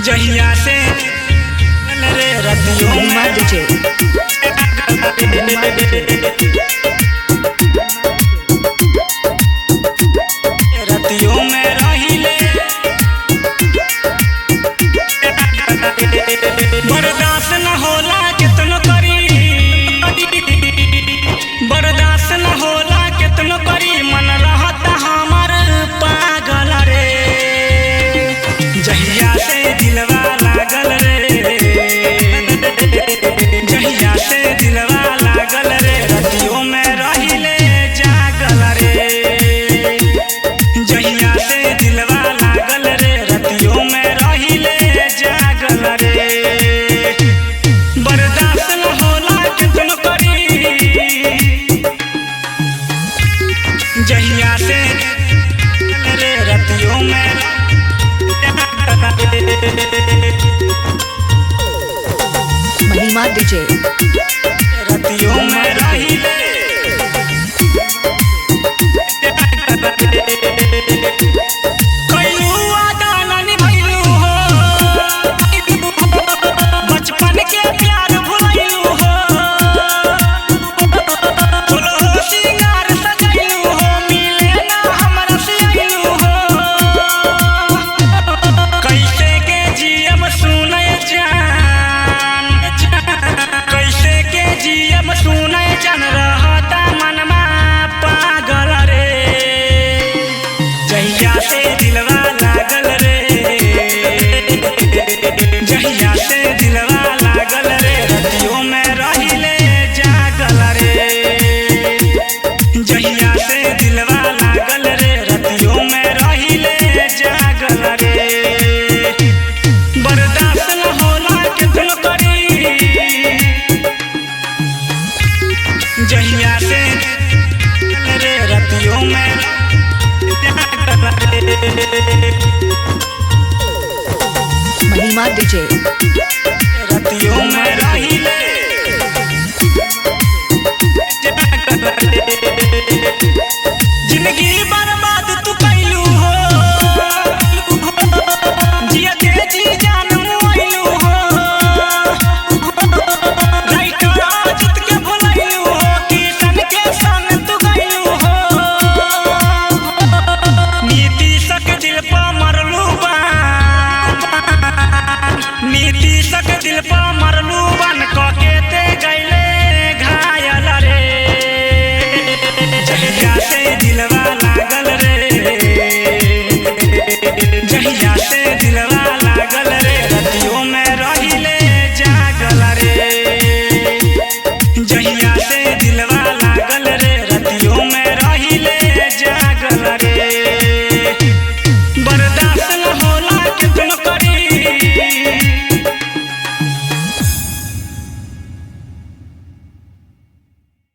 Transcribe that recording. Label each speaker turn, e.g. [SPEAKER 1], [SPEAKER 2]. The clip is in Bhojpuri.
[SPEAKER 1] जहिया से रे रतियों में रतियों में रहिले बर्दाश्त न होला कितनो करी, बर्दाश्त न होला कितनो करी, मन रहता हमर पागल रे। जहिया से दिलवा लागल रे, जहिया से दिलवा लागल रे, रतियों में रहिले जागल रे। जहिया से दिलवा लागल रे, रतियों में रहिले जागल रे। बर्दाश्त न होला कितनो करी, जहिया से रे रतियों में
[SPEAKER 2] महिमा डीजे
[SPEAKER 1] रतियों में रहिले कइलू वादा न निभइलू हो, बचपन के प्यार भुलइलू हो, फूल सिंगार सजइलू हो, मिले ना हमरा से अइलू हो। कैसे के जियब सुनय जान, कैसे के जियब सुनय जान, रहता मनमा पागल रे। जहिया से दिलवा लागल रे, जहिया से दिलवा लागल रे, रतियों में रहिले जागल रे। जहिया से दिलवा लागल रे, रतियों में रहिले जागल रे। बर्दाश्त न होला कितनो करी, जहिया से रे रतियों में
[SPEAKER 2] महिमा डीजे
[SPEAKER 1] रतियों में रहिले